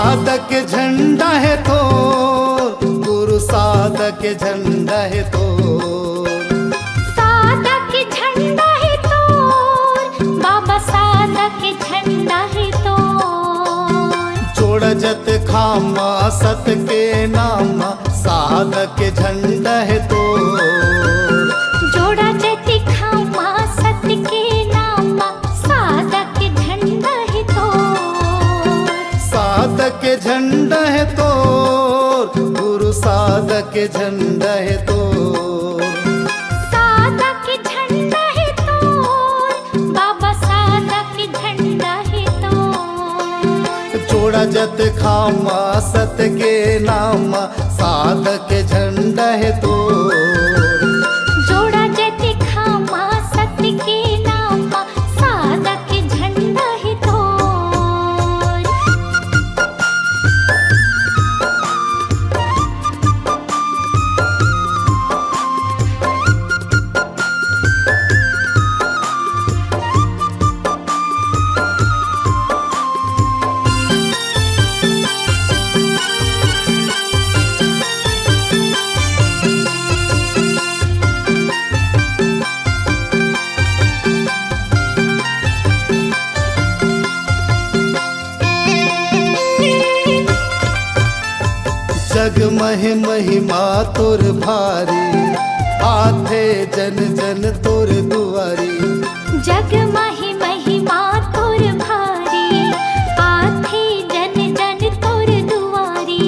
साधक झंडा है तो, गुरु साधक झंडा है तो, साधक झंडा है तो, बाबा साधक झंडा है तो। जोड़ जत खामा सत के नाम, साधक झंडा है तो। जोड़ा जति खामा सत के नाम, साधक झंडा है तो। साधक झंडा है तो, गुरु साधक झंडा है तो। साधक झंडा है तो, बाबा साधक झंडा है तो। जोड़ा जत खामा सत के नाम, साधक झंडा है तो। जोड़ा जति खामा सत के नाम, साधक झंडा है तो। जग महि महिमा तोर भारी, आथे जन जन तोर दुआरी। जग महि महिमा तोर भारी, आथे जन जन तोर दुआरी।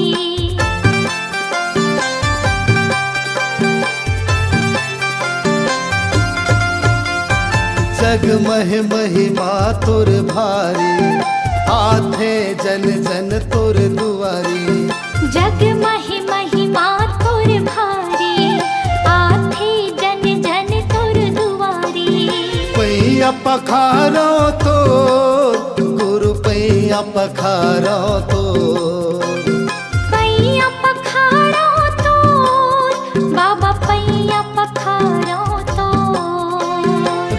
जग महि महिमा तोर भारी, आथे जन जन तोर दुआरी। जग महि महिमा तोर भारी, आथे जन जन तोर दुआरी। पैया पखारो तो, गुरु पैया पखारो तो। पैया पखारो तो, बाबा पैया पखारो तो।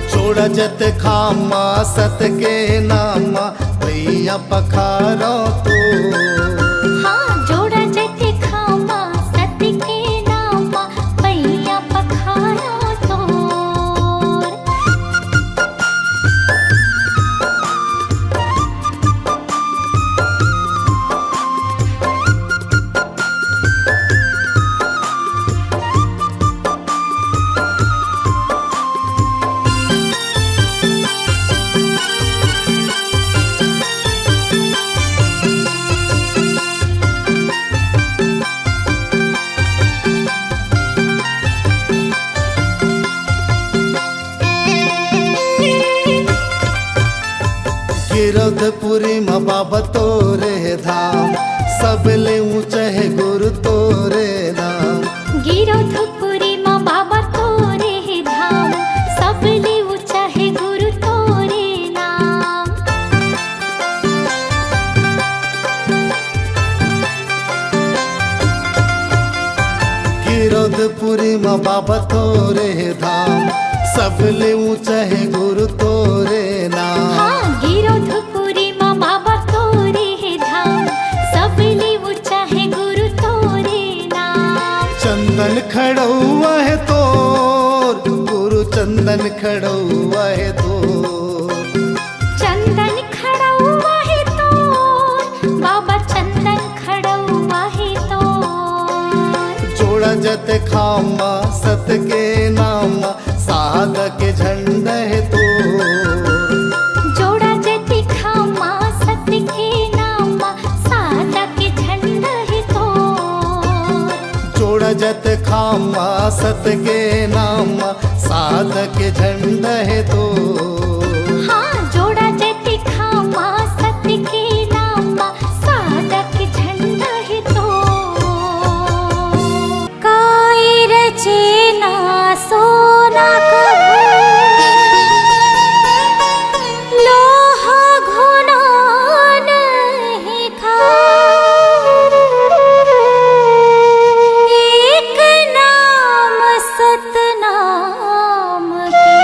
जोड़ा जत खामा सत के नाम, पैया पखारो तो। हाँ, जोड़ा जति खामा सत के नाम, पैया पखारो तो। गिरधपुरी माँ बाबा तोरे धाम, सबले ऊंचा है गुरु तोरे नाम। गिरधपुरी माँ बाबा तोरे धाम, सबले ऊंचा है गुरु तोरे नाम। गिरधपुरी माँ बाबा तोरे धाम, सबले ऊंचा है गुरु तोरे नाम। हाँ, गिरधपुरी माँ बाबा तोरे धाम, सबले ऊंचा है गुरु तोरे नाम। चंदन खड़ौआ है तोर, गुरु चंदन खड़ौआ है तोर। चंदन खड़ा हुआ है तो, बाबा चंदन खड़ा हुआ है तो। जोड़ा जत खामा सत के नाम, साधक झंडा है तो। जोड़ा जति खामा सत के नाम, साधक झंडा है तो। जोड़ा जत खामा सत के नाम, साधक झंडा है तो। हाँ, जोड़ा जति खामा सत के नाम, साधक झंडा है तो। काय रचे ना सोना लोहा घुना नहीं खा। एक नाम सतनाम के,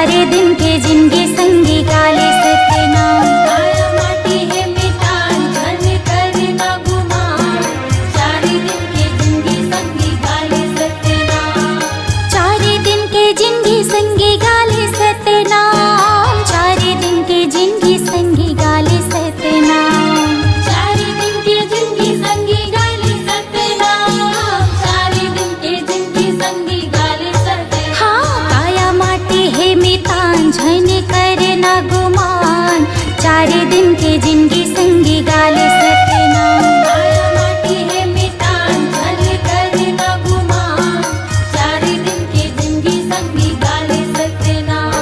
चारे दिन के जिंदगी संगी गाले सत्यनाम। काया माटी है मितान धन करना गुमान, चारे दिन के जिंदगी संगी गाले सत्यनाम। चारे दिन के जिंदगी संगी गाले सत्यनाम। चारे दिन के जिंदगी संगी गाले सत्यनाम। चारे दिन के जिंदगी संगी गाले सत्यनाम, चारे दिन के जिंदगी संगी गाले सत्यनाम। हाँ काया माटी है मितान झन करना गुमान, चारे दिन के जिंदगी संगी गाले सत्यनाम। काया माटी है मितान धन करना गुमान, चारे दिन के जिंदगी संगी गाले सत्यनाम।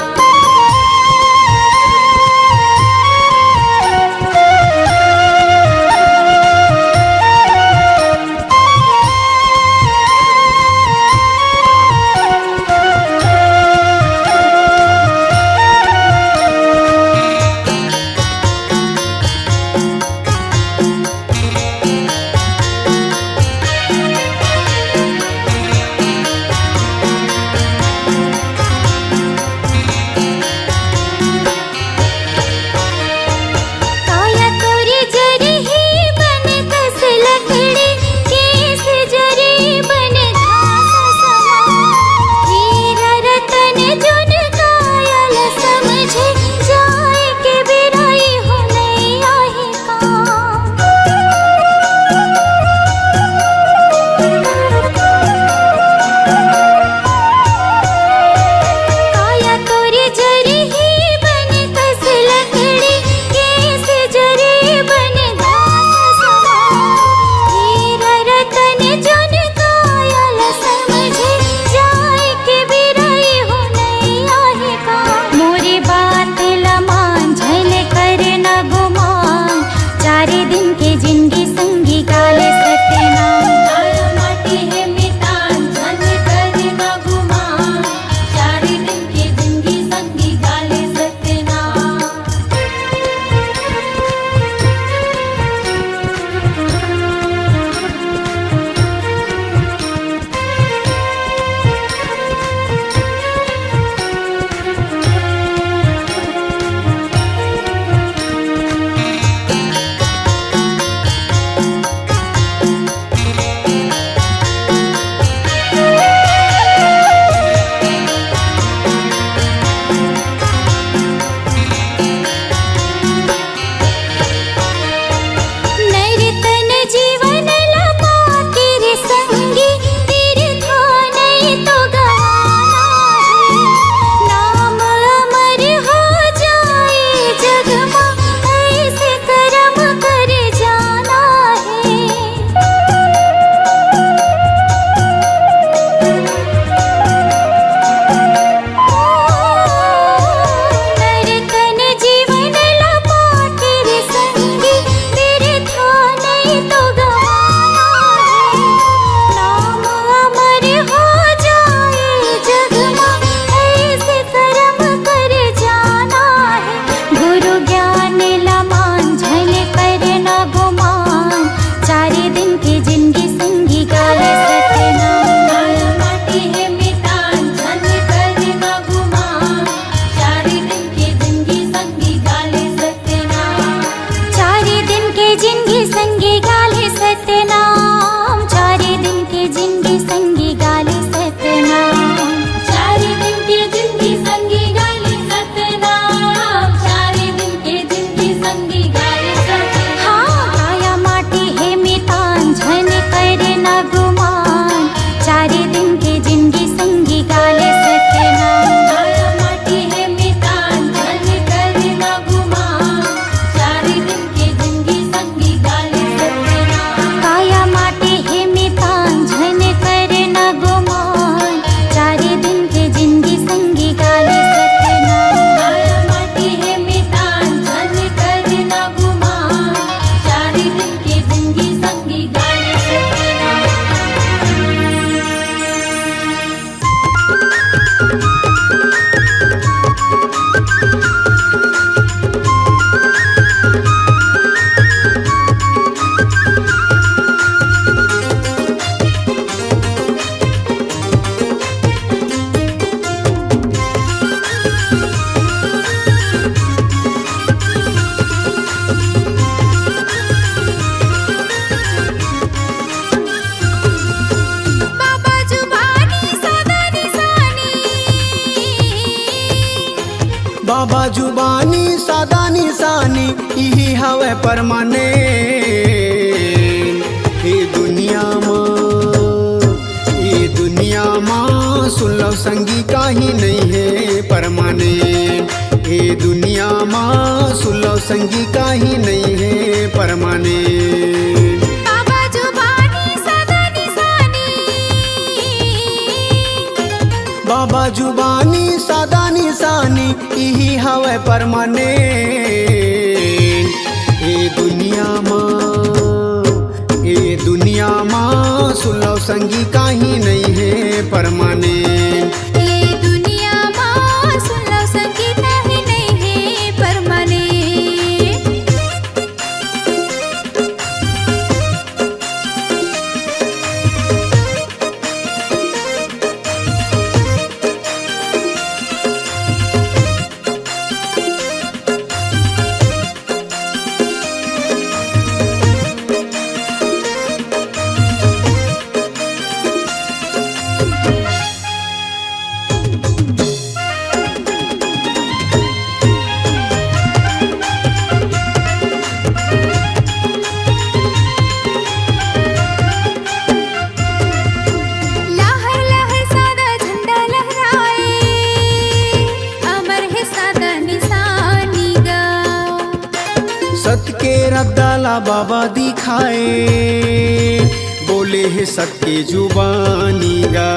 बाबा जुबानी सादा निशानी यही हवे परमानेंट। ये दुनिया माँ सुन लो संगी काही नहीं है परमानेंट। ये दुनिया माँ सुन लो संगी काही नहीं है परमानेंट। बाबा जुबानी सादा निशानी, बाबा जुबानी सादा निशानी यही हवे परमानेंट। ये दुनिया माँ सुन लो संगी काही नहीं है परमानेंट। ये दुनिया माँ सुन लो संगी काही नहीं है परमानेंट। लहर लहर सादा झंडा लहराए, अमर है सादा निशानी गा। सत के रद्दाला बाबा दिखाए, बोले है सत के जुबानी गा।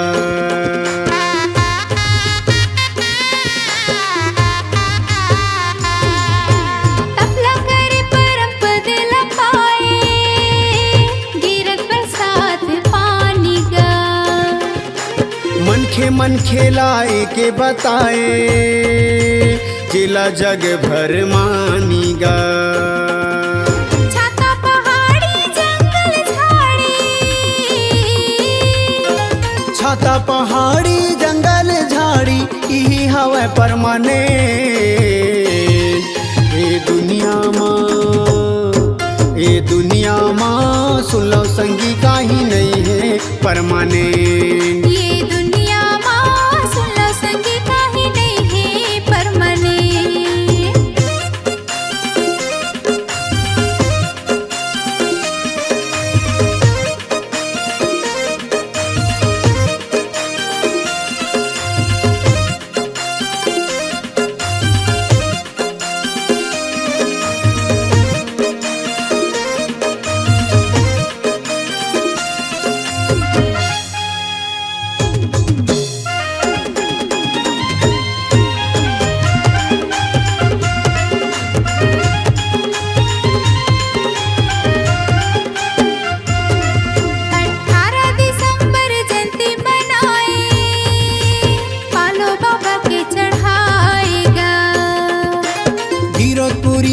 तपला करे परम पद लपाए, गिरत बरसात पानी गा। मन खेलाए के बताए, जिला जग भर मानीगा। छाता पहाड़ी जंगल झाड़ी, छाता पहाड़ी जंगल झाड़ी यही हवा परमानेंट। ये दुनिया माँ सुन लो संगी काही नहीं है परमानेंट। ये दुनिया माँ सुन लो संगी काही नहीं है परमानेंट।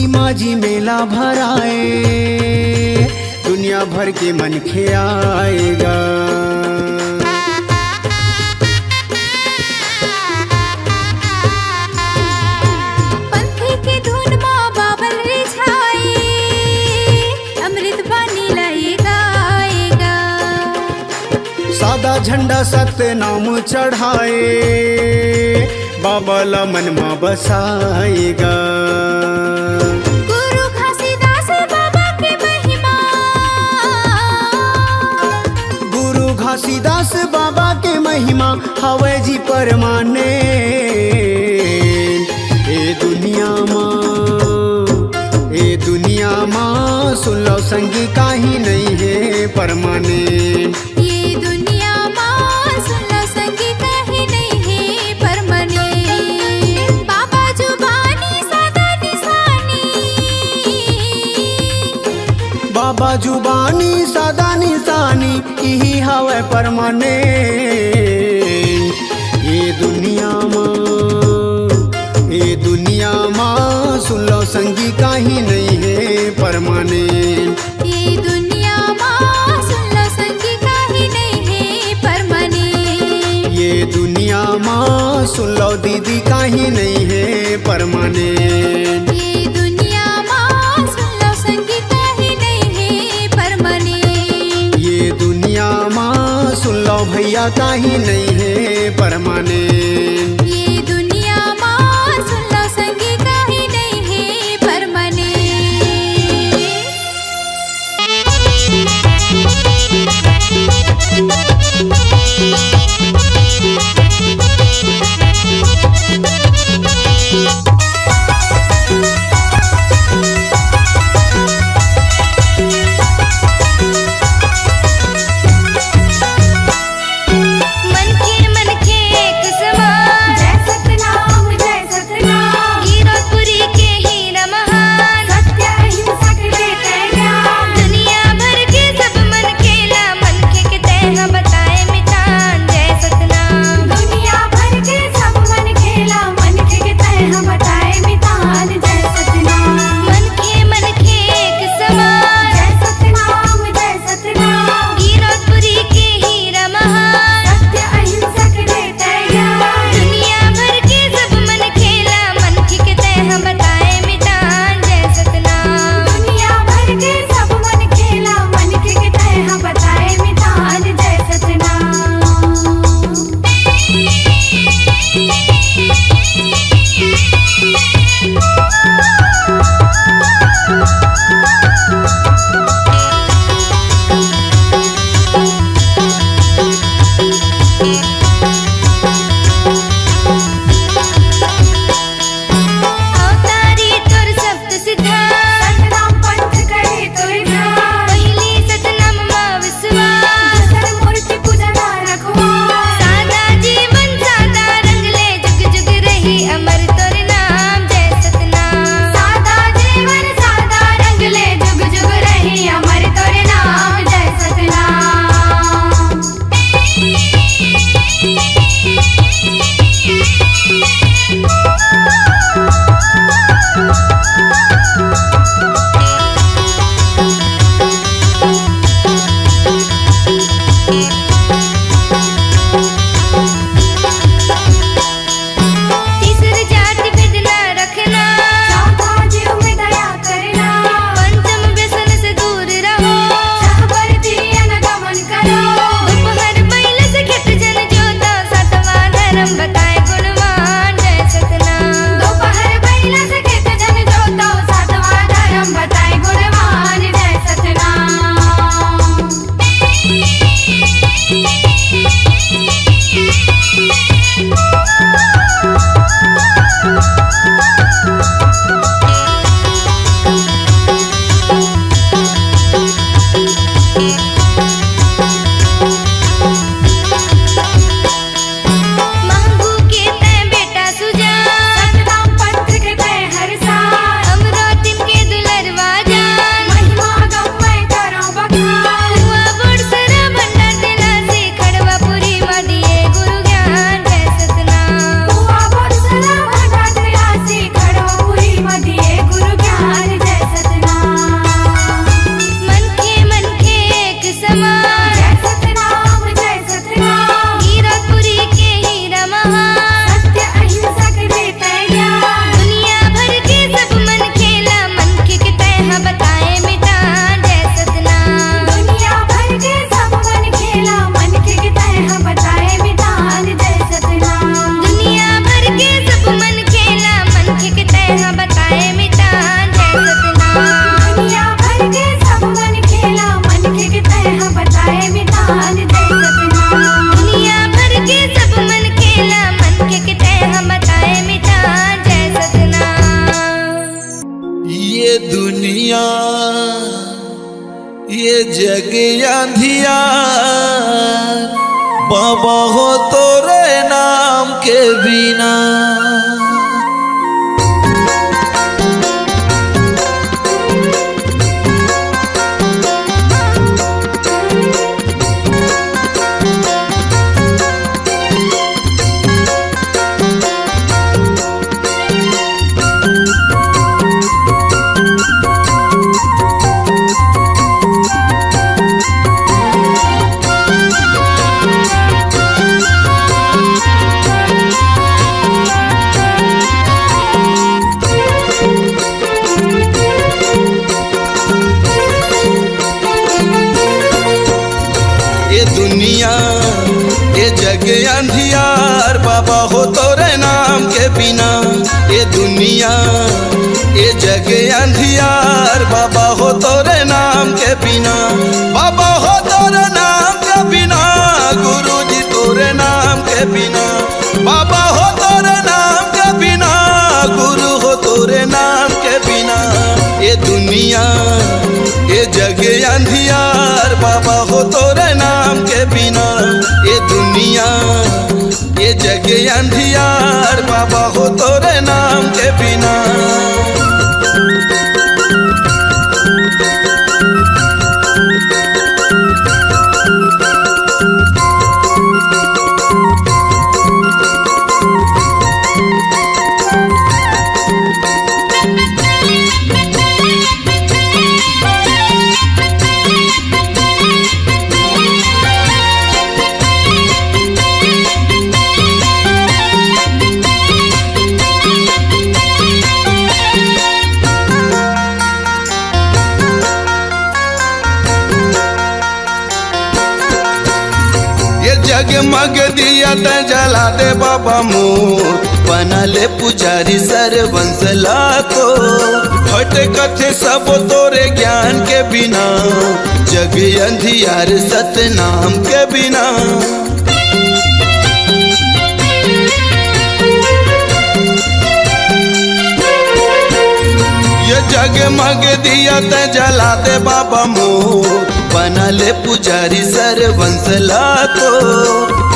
माझी मेला भराए, दुनिया भर के मन खे आएगा। पंथी के धुन माँ बाबल रिझाए, अमृत बानी लाई गाएगा। सादा झंडा सत्य नाम चढ़ाए, बाबा ला मन में बसाएगा। घासीदास बाबा के महिमा हवे जी परमानेंट। ए दुनिया माँ सुन लो संगी काही नहीं है परमानेंट। ये दुनिया माँ सुन लो संगी काही नहीं है परमानेंट। बाबा जुबानी सादा निशानी, बाबा जुबानी सादा निशानी यही हवे परमानेंट। ये दुनिया माँ सुन लो संगी काही नहीं है परमानेंट। ये दुनिया माँ सुन लो संगी काही नहीं है परमानेंट। ये दुनिया माँ सुन लो दीदी काही नहीं है परमानेंट। ये दुनिया माँ सुन लो संगी काही नहीं है परमानेंट। ये दुनिया माँ सुन लो भैया काही नहीं है परमानेंट। ये दुनिया माँ सुन लो संगी अवतारी तोर सप्त सिद्धा सतनाम पंथ करे तोरे ध्यान पहिली सतनाम मा विश्वास सर मूर्ति पूजा ना रखवा सादा जीवन सादा रंगले जुग जुग रही अमर तोर नाम जय सतनाम सादा जीवन सादा रंगले जुग जुग रही अमर तोरे नाम जय सतनाम तीसर जाति भेद ना रखना चौथा जीव में दया करना पंचम व्यसन से दूर रहो चाहबर दियन गमन करो दोपहर बैल से खेत जन जोता सातवां धर्म बताए गुणवान जय सतनाम दोपहर बैला से खेत जन जोतो सातवां धर्म बताए गुणवान जय सतनाम महंगू के तय बेटा सुजा सतनाम पंथ के तय हर साल अमरोतिम के दुलरवा जान महिमा गम्मै करो बखान हुआ बुढ़सरा भंडार देला से खड़वापुरी मा दिए गुरु ज्ञान जय सतनाम हुआ बरसना भटा दिलासी खड़ोपुरी मदिये गुरु ज्ञान जय सतनाम मन के एक समान जय सतनाम हीरापुरी के हीरा महान सत्य अहिंसक देते ज्ञान दुनिया भर के सब मन खेला मन के तय बताए मिटान जय सतनाम दुनिया भर के सब मन खेला मन के तय बताए मितान जय सतनाम दुनिया भर के सब मन खेला मन के तय बताए मिटान जय सतनाम दुनिया भर के सब मन खेला मन के तय बताए मितान जय सतनाम दुनिया भर के सब मन खेला मन के तय बताए मिटान जय सतनाम ये दुनिया ये जग अंधियार बाबा हो तोरे नाम के बिना ये दुनिया ये जग अंधियार बाबा हो तोरे नाम के बिना ये दुनिया ये जग अंधियार बाबा हो तोरे नाम के बिना बाबा हो तोरे नाम के बिना गुरु जी तोरे नाम के बिना बाबा हो तोरे नाम के बिना गुरु हो तोरे नाम के बिना ये दुनिया ये जग अंधियार बाबा हो तोरे नाम के बिना ये दुनिया ये जग अंधियार बाबा हो तोरे नाम के बिना दिया ते जला दे बाबा मोर बना ले पुजारी सरवंश लाखो हट कथे सब तोरे ज्ञान के बिना जग अंधियार सतनाम के बिना ये जगमग दिया ते जला दे बाबा मोर बना ले पुजारी सरवंश लाखो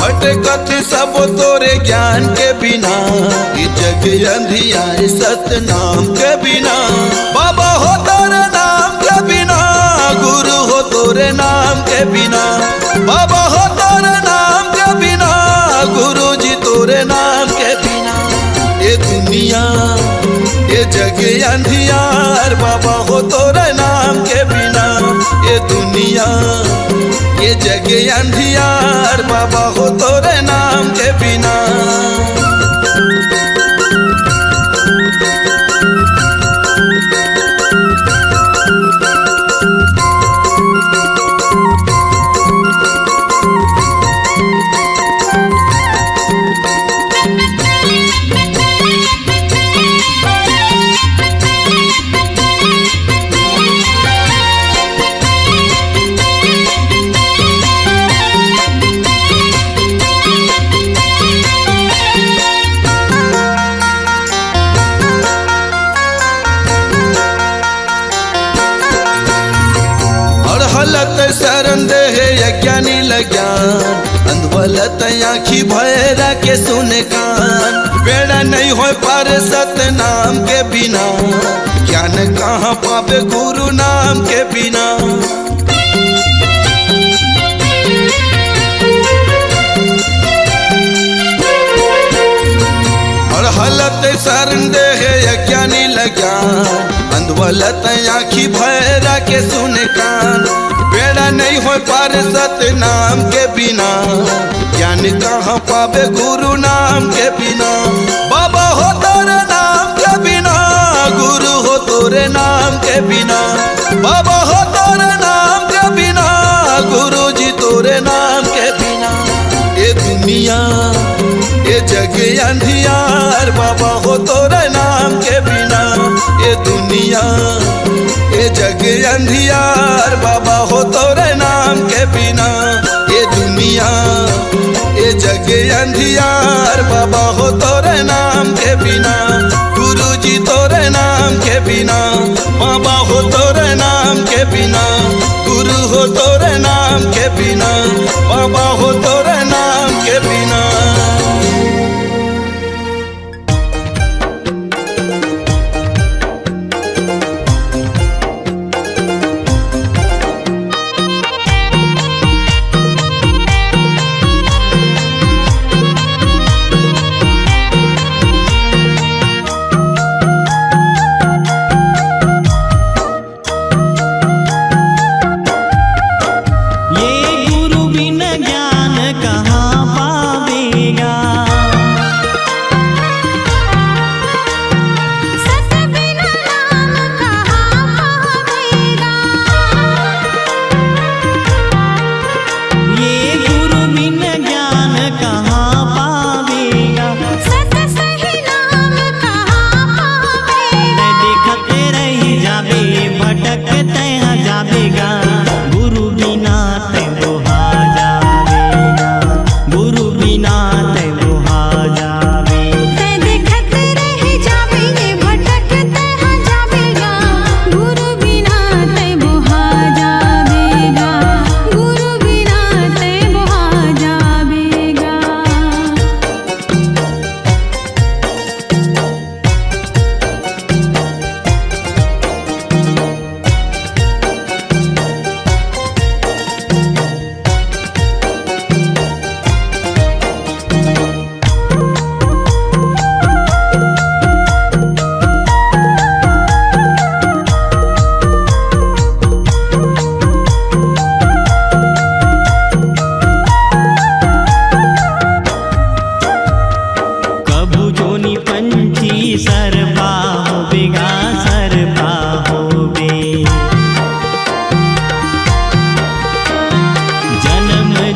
हट कथे सब तोरे ज्ञान के बिना ये जग अंधियार सतनाम के बिना बाबा हो तोरे नाम के बिना गुरु हो तोरे नाम के बिना बाबा हो तोरे नाम के बिना गुरु जी तोरे नाम के बिना ये दुनिया ये जग अंधियार बाबा हो तोरे नाम के बिना ये दुनिया ये जग अंधियार बाबा हो तोरे नाम के बिना शरण दे यज्ञानी लज्ञान अंधवलत आँखी भैरा के सुने कान बेड़ा नहीं हो पार सतनाम के बिना ज्ञान कहाँ पावे गुरु नाम के बिना और हलत शरण दे यज्ञानी लज्ञान अंधवलत आँखी भैरा के सुने कान बेड़ा नहीं हो पार सतनाम के बिना ज्ञान कहाँ पावे गुरु नाम के बिना बाबा हो तोरे नाम के बिना गुरु हो तोरे नाम के बिना बाबा हो तोरे नाम के बिना गुरु जी तोरे नाम के बिना ये दुनिया ये जग अंधियार बाबा हो तोरे नाम के बिना ये दुनिया ये जग अंधियार बाबा हो तोरे नाम के बिना ये दुनिया ये जग अंधियार बाबा हो तोरे नाम के बिना गुरु जी तोरे नाम के बिना बाबा हो तोरे नाम के बिना गुरु हो तोरे नाम के बिना बाबा हो तोरे नाम के बिना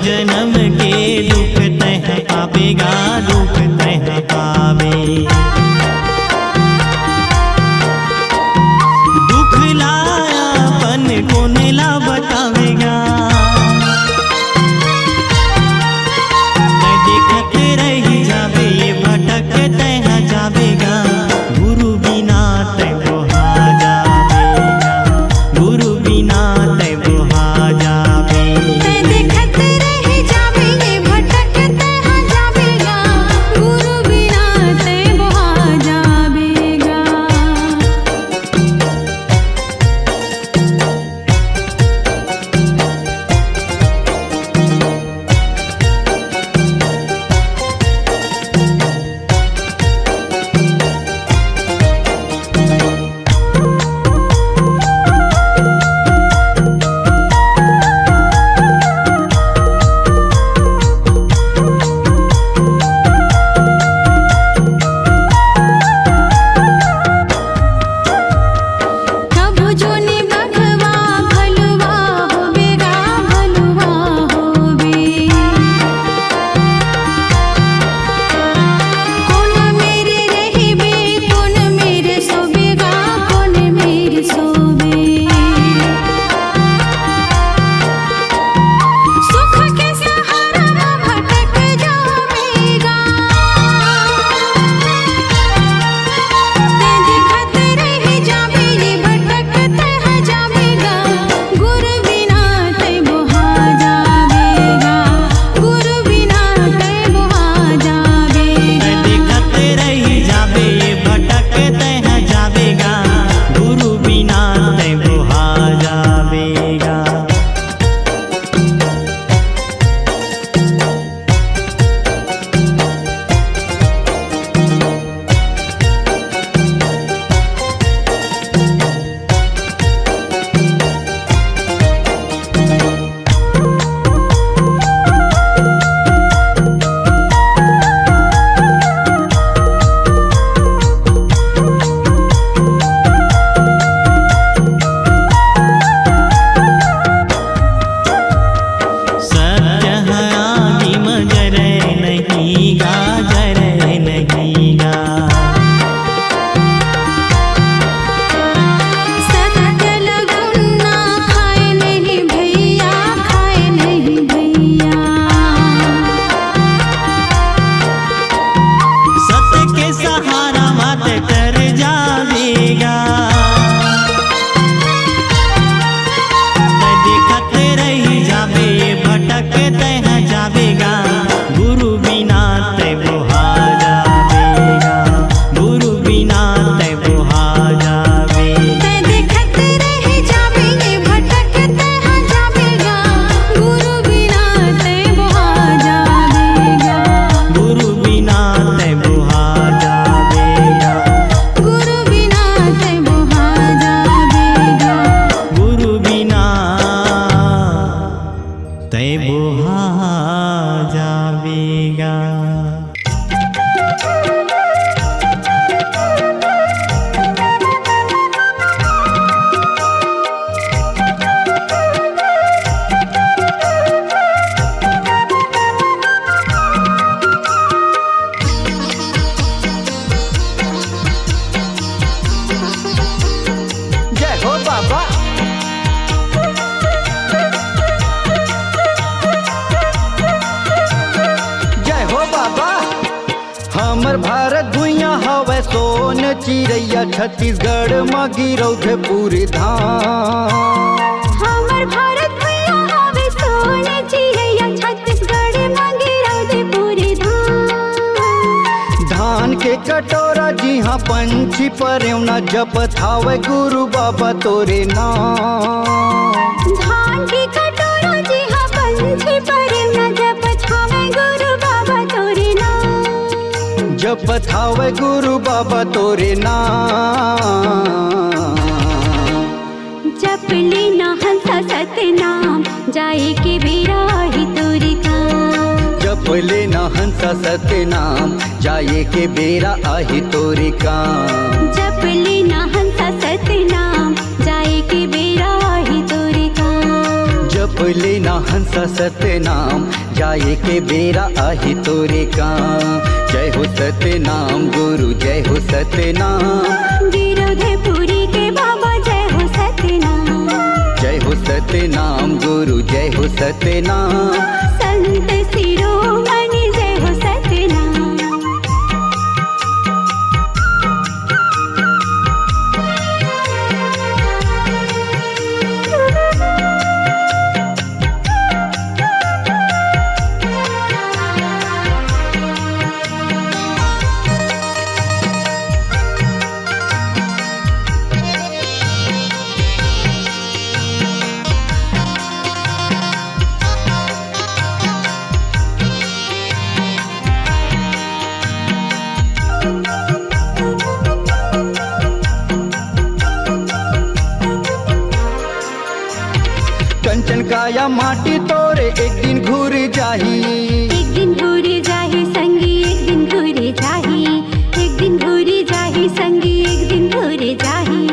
जन्म के दुख तह हमर भारत भुइया हवे सोन चिड़ैया, छत्तीसगढ़ म गिरौथे पूरी धाम। हमर भारत भैया हवे सोने चिड़ैया, छत्तीसगढ़ म गिरौथे पूरी धाम। धान के कटोरा जिहाँ पंछी परेवना, जपत हावे गुरु बाबा तोरे नाम। धान की कटोरा जिहाँ पंछी परेवना, जपत हावे गुरु बाबा तोरे नाम। जपत हावे गुरु बाबा तोरे नाम। जप लेना हंसा सतनाम, जाए के बेरा ही तोरे काम। जप लेना हंसा सतनाम, जाए के बेरा आही तोरे काम। जप लेना हंसा सतनाम, जाए के बेरा ही तोरे काम। जप लेना हंसा सतनाम, जाए के बेरा आही तोरे काम। जय हो सतनाम गुरु, जय हो सतनाम। गिरौधपुरी के बाबा जय हो सतनाम। जय हो सतनाम गुरु, जय हो सतनाम। संत शिरोमणि जय हो सतनाम। कंचन काया माटी तोरे एक दिन घूर जाही। एक दिन घूरी जाही संगी, एक दिन घूरी जाही। एक दिन घूरी जाही संगी, एक दिन घूरी जाही।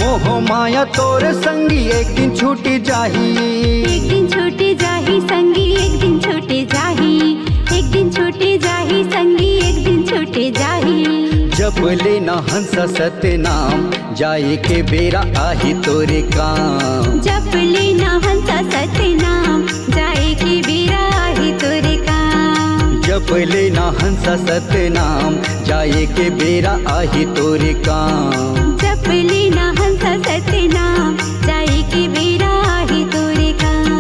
मोह माया तोरे संगी एक दिन छूटी जाही। एक दिन छूटी जाही संगी, एक दिन छूटी जाही। एक दिन छूटी जाही संगी, एक दिन छूटी जाही। जप लेना हंसा सतनाम, जाए के बेरा आही तोरे काम। जप लेना हंसा सतनाम, जाए के बेरा ही तोरे काम। जप लेना हंसा सतनाम, जाए के बेरा आही तोरे काम। जप लेना हंसा सतनाम, जाए के बेरा ही तोरे काम।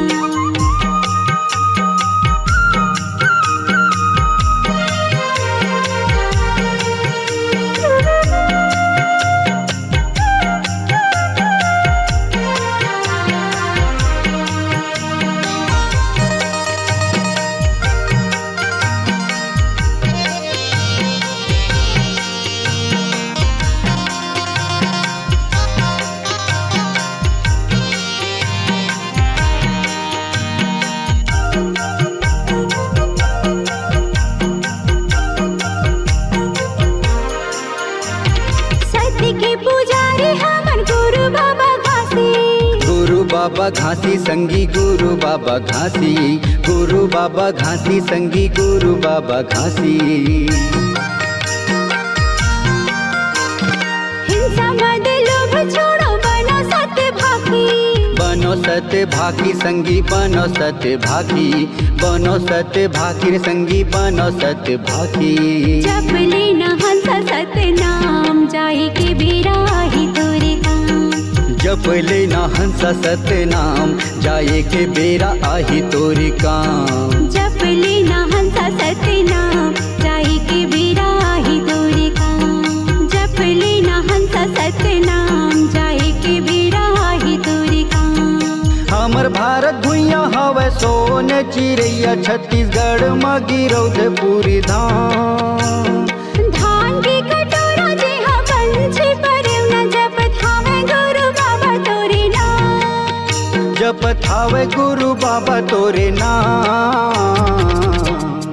बाबा घासी संगी गुरु बाबा घासी, गुरु बाबा घासी संगी गुरु बाबा घासी। हिंसा मद लोभ छोड़ो, बनो सत्य भागी। बनो सत्य भागी संगी बनो सत्य भागी, बनो सत्य भागी संगी बनो सत्य भागी। जप लेना हंसा सत्य नाम, जाए के बेरा ही तोरे काम। जप लेना हंसा सत्य नाम, जाए के बेरा आही तोरे काम। जप लेना हंसा सत्य नाम, जाए के बेरा ही तोरे काम। जप लेना हंसा सत्य नाम, जाए के बेरा ही तोरे काम। हमर भारत भुइया हवे सोन चिड़ैया, छत्तीसगढ़ म गिरौधपुरी धाम। धान की कटोरा जेहा पंछी परेवना, जपत हावे गुरु बाबा तोरे नाम। जपत हावे गुरु बाबा तोरे नाम।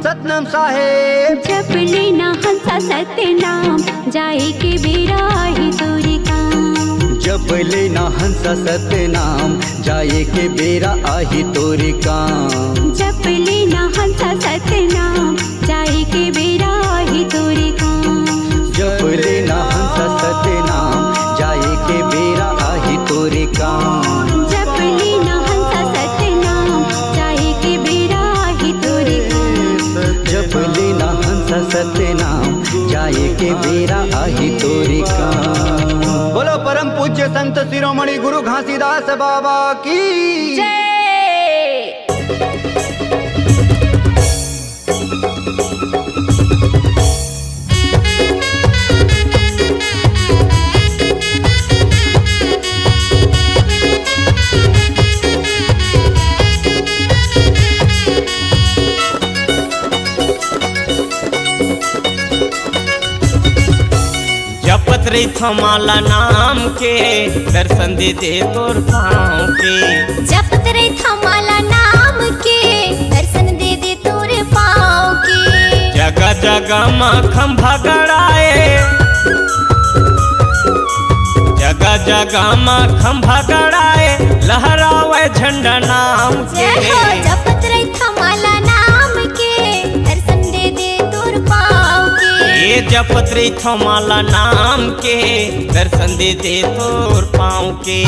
सतनाम साहेब। जप लेना हंसा सत्य नाम, जाए के बेरा ही तोरे काम। जप लेना हंसा सत्य नाम, जाए के बेरा आही तोरे काम। जप लेना हंसा सत्य नाम, जाए के बेरा ही तोरे काम। जप लेना हंसा सत्य नाम, जाए के बेरा आही तोरे काम। जप लेना हंसा सत्य नाम, जाए के बेरा ही तोरे सतनाम जाए के बेरा आही तोरे काम। बोलो परम पूज्य संत शिरोमणि गुरु घासीदास बाबा की जय। जपत रही थमाला नाम के दर्शन दे दे तोर पाँव के। जपत रही थमाला नाम के दर्शन दे दे तोरे पाँव के। जगह जगह माखम भगड़ाए, जगह जगह माखम भगड़ाए, लहरावे झंडा नाम के। जय हो जपत रही थमाला नाम के दर्शन दे दे तोर पाँव के। ये जपत रही थमाला नाम के दर्शन दे दे तोर पाँव के।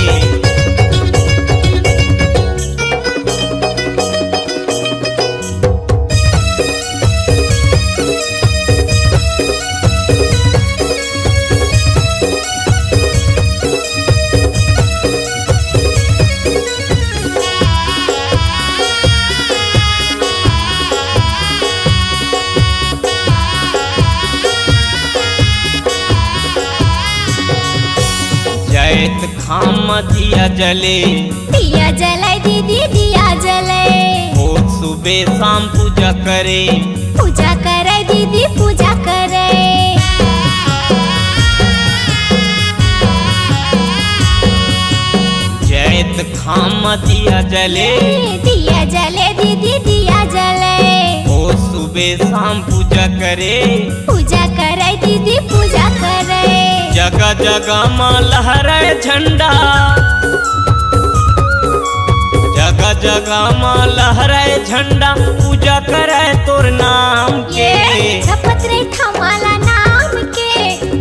जैत खाम दिया जले, दिया जलाए दीदी दिया जलाए। रोज सुबह शाम पूजा करे, पूजा करे दीदी पूजा करे। जैत खाम दिया जले, दिया जले दीदी दिया जले। रोज सुबह शाम पूजा करे, पूजा करे दीदी पूजा करे। जगह जगह माँ लहराए झंडा, जगह जगह माँ लहराए झंडा, पूजा करे तोर नाम के। जपत रही थमाला नाम के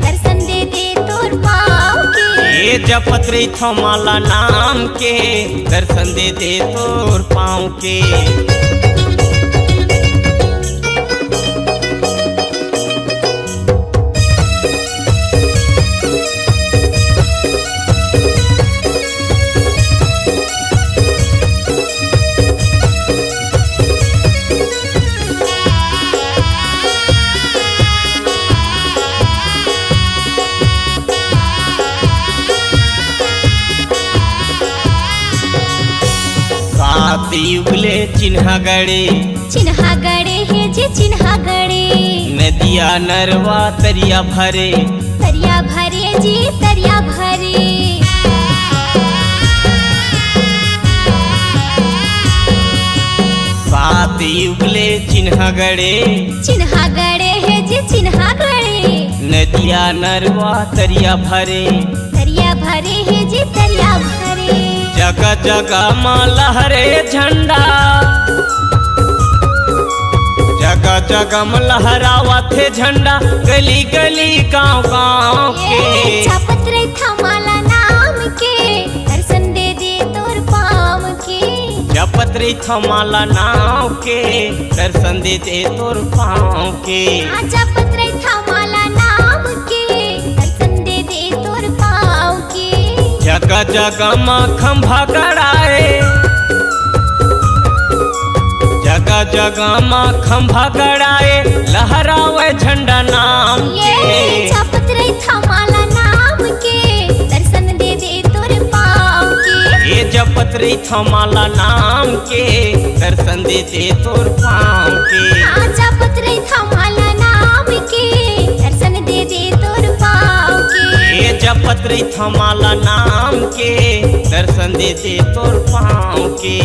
दर्शन दे दे तोर पाँव के। ये जपत रही थमाला नाम के दर्शन दे दे तोर पाँव के। सात युगले चिन्हा गड़े, चिन्हा गड़े है जी चिन्हा गड़े। नदिया नरवा तरिया भरे, तरिया भरे जी तरिया भरे। सात युगले चिन्हा गड़े, चिन्हा गड़े है जी चिन्हा गड़े। नदिया नरवा तरिया भरे, तरिया भरे है जी तरिया भरे। जगह जगह माँ लहरे झंडा, जगह जगह में लहरावा थे झंडा, गली गली गाँव गाँव के। जपत रही थमाला नाम के दर्शन दे दे तोर पाँव के। जपत रही थमाला नाम के दर्शन दे दे तोर पाँव के। जपत रही थमाला नाम के दर्शन दे दे तोर पाँव के। जगह जगह माखम भगड़ाए, जगह जगह माखम भगड़ाए, लहरावे झंडा नाम के। जपत रही थमाला नाम के दर्शन दे दे तोर पाँव के। ये जपत रही थमाला नाम के दर्शन दे दे तोर पाँव के। जपत रही थमाला नाम के दर्शन दे दे तोर पाँव के। ये जपत रही थमाला नाम के दर्शन दे दे तोर पाँव के।